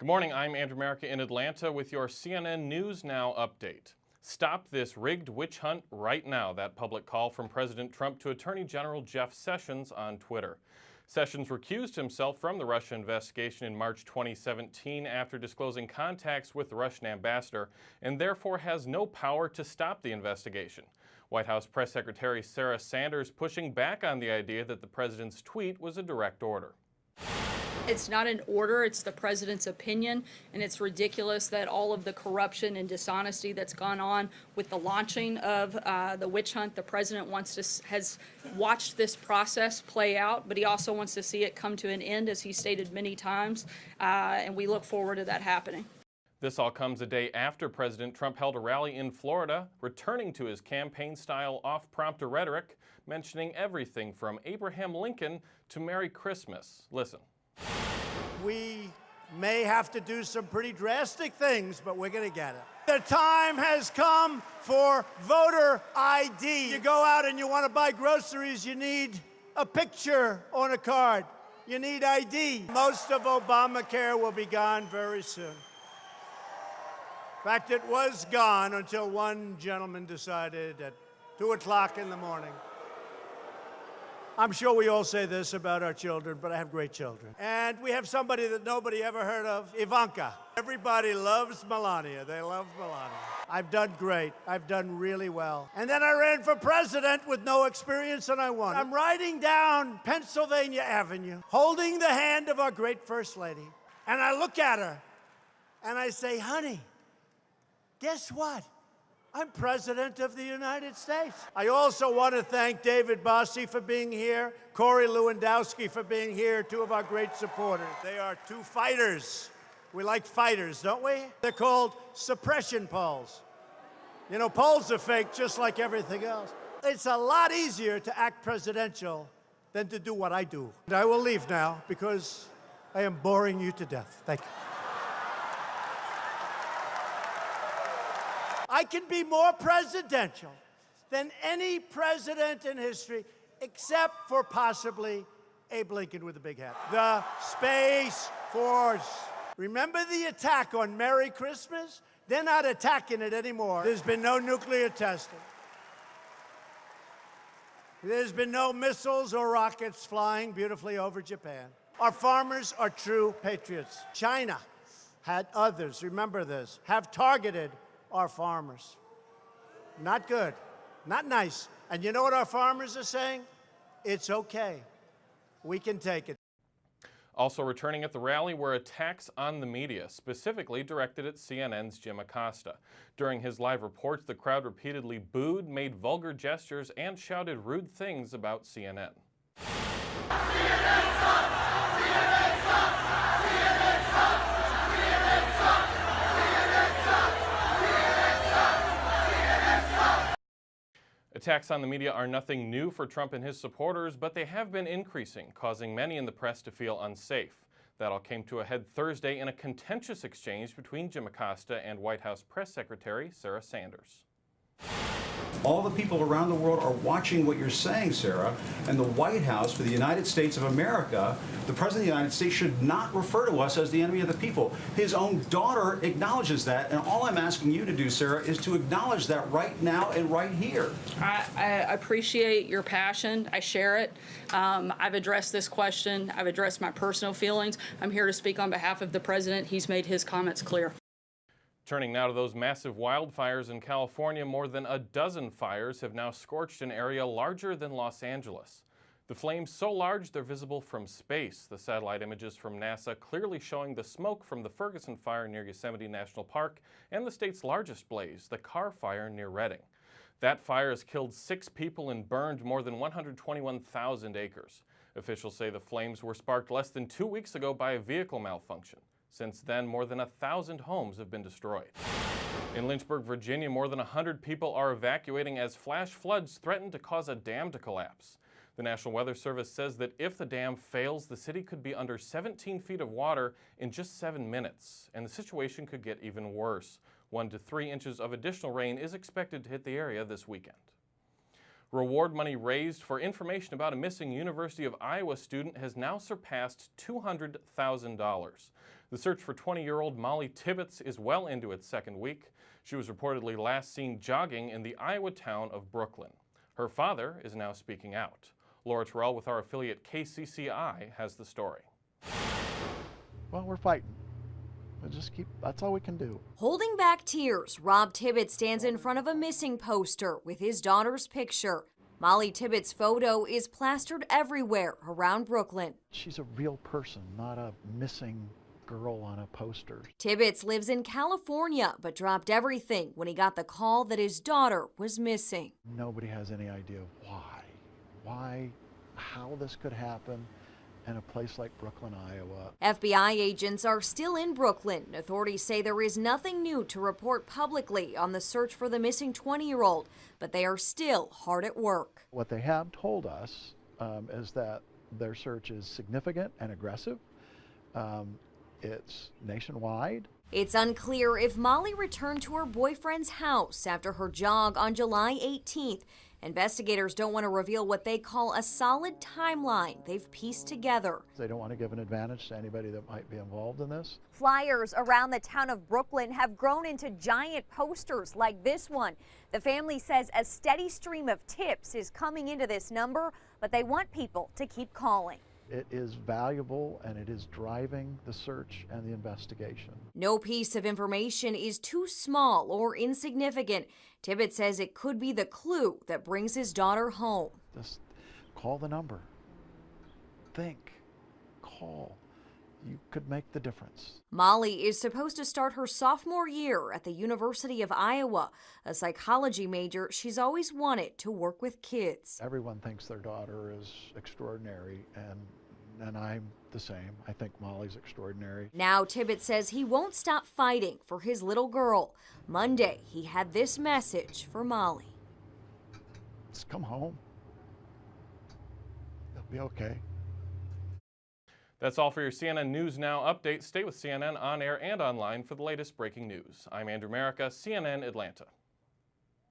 Good morning, I'm Andrew Merica in Atlanta with your CNN News Now update. Stop this rigged witch hunt right now, that public call from President Trump to Attorney General Jeff Sessions on Twitter. Sessions recused himself from the Russia investigation in March 2017 after disclosing contacts with the Russian ambassador and therefore has no power to stop the investigation. White House Press Secretary Sarah Sanders pushing back on the idea that the president's tweet was a direct order. It's not an order, it's the president's opinion, and it's ridiculous that all of the corruption and dishonesty that's gone on with the launching of the witch hunt, the president has watched this process play out, but he also wants to see it come to an end, as he stated many times, and we look forward to that happening. This all comes a day after President Trump held a rally in Florida, returning to his campaign-style off-prompter rhetoric, mentioning everything from Abraham Lincoln to Merry Christmas. Listen. We may have to do some pretty drastic things, but we're going to get it. The time has come for voter ID. You go out and you want to buy groceries, you need a picture on a card. You need ID. Most of Obamacare will be gone very soon. In fact, it was gone until one gentleman decided at 2 o'clock in the morning. I'm sure we all say this about our children, but I have great children. And we have somebody that nobody ever heard of, Ivanka. Everybody loves Melania. They love Melania. I've done great. I've done really well. And then I ran for president with no experience, and I won. I'm riding down Pennsylvania Avenue, holding the hand of our great First Lady, and I look at her, and I say, honey, guess what? I'm President of the United States. I also want to thank David Bossie for being here, Corey Lewandowski for being here, two of our great supporters. They are two fighters. We like fighters, don't we? They're called suppression polls. You know, polls are fake just like everything else. It's a lot easier to act presidential than to do what I do. And I will leave now because I am boring you to death. Thank you. I can be more presidential than any president in history, except for possibly Abe Lincoln with a big hat. The Space Force. Remember the attack on Merry Christmas? They're not attacking it anymore. There's been no nuclear testing. There's been no missiles or rockets flying beautifully over Japan. Our farmers are true patriots. China had others, remember this, have targeted our farmers. Not good, not nice. And you know what our farmers are saying? It's okay. We can take it. Also returning at the rally were attacks on the media, specifically directed at CNN's Jim Acosta. During his live reports, the crowd repeatedly booed, made vulgar gestures, and shouted rude things about CNN. CNN sucks! CNN sucks! CNN sucks! CNN sucks! Attacks on the media are nothing new for Trump and his supporters, but they have been increasing, causing many in the press to feel unsafe. That all came to a head Thursday in a contentious exchange between Jim Acosta and White House Press Secretary Sarah Sanders. All the people around the world are watching what you're saying, Sarah, and the White House for the United States of America, the President of the United States should not refer to us as the enemy of the people. His own daughter acknowledges that, and all I'm asking you to do, Sarah, is to acknowledge that right now and right here. I appreciate your passion. I share it. I've addressed this question. I've addressed my personal feelings. I'm here to speak on behalf of the President. He's made his comments clear. Turning now to those massive wildfires in California, more than a dozen fires have now scorched an area larger than Los Angeles. The flames so large they're visible from space. The satellite images from NASA clearly showing the smoke from the Ferguson fire near Yosemite National Park and the state's largest blaze, the Carr Fire near Redding. That fire has killed 6 people and burned more than 121,000 acres. Officials say the flames were sparked less than 2 weeks ago by a vehicle malfunction. Since then, more than 1,000 homes have been destroyed. In Lynchburg, Virginia, more than 100 people are evacuating as flash floods threaten to cause a dam to collapse. The National Weather Service says that if the dam fails, the city could be under 17 feet of water in just 7 minutes, and the situation could get even worse. 1 to 3 inches of additional rain is expected to hit the area this weekend. Reward money raised for information about a missing University of Iowa student has now surpassed $200,000. The search for 20-year-old Molly Tibbetts is well into its second week. She was reportedly last seen jogging in the Iowa town of Brooklyn. Her father is now speaking out. Laura Terrell with our affiliate KCCI has the story. Well, we're fighting. That's all we can do. Holding back tears, Rob Tibbetts stands in front of a missing poster with his daughter's picture. Molly Tibbetts' photo is plastered everywhere around Brooklyn. She's a real person, not a missing girl on a poster. Tibbetts lives in California, but dropped everything when he got the call that his daughter was missing. Nobody has any idea how this could happen in a place like Brooklyn, Iowa. FBI agents are still in Brooklyn. Authorities say there is nothing new to report publicly on the search for the missing 20-year-old, but they are still hard at work. What they have told us is that their search is significant and aggressive. It's nationwide. It's unclear if Molly returned to her boyfriend's house after her jog on July 18th. Investigators don't want to reveal what they call a solid timeline they've pieced together. They don't want to give an advantage to anybody that might be involved in this. Flyers around the town of Brooklyn have grown into giant posters like this one. The family says a steady stream of tips is coming into this number, but they want people to keep calling. It is valuable and it is driving the search and the investigation. No piece of information is too small or insignificant. Tibbetts says it could be the clue that brings his daughter home. Just call the number. Think. Call. You could make the difference. Molly is supposed to start her sophomore year at the University of Iowa, a psychology major she's always wanted to work with kids. Everyone thinks their daughter is extraordinary, and I'm the same. I think Molly's extraordinary. Now Tibbetts says he won't stop fighting for his little girl. Monday, he had this message for Molly. Just come home. It'll be okay. That's all for your CNN News Now update. Stay with CNN on air and online for the latest breaking news. I'm Andrew Merica, CNN Atlanta.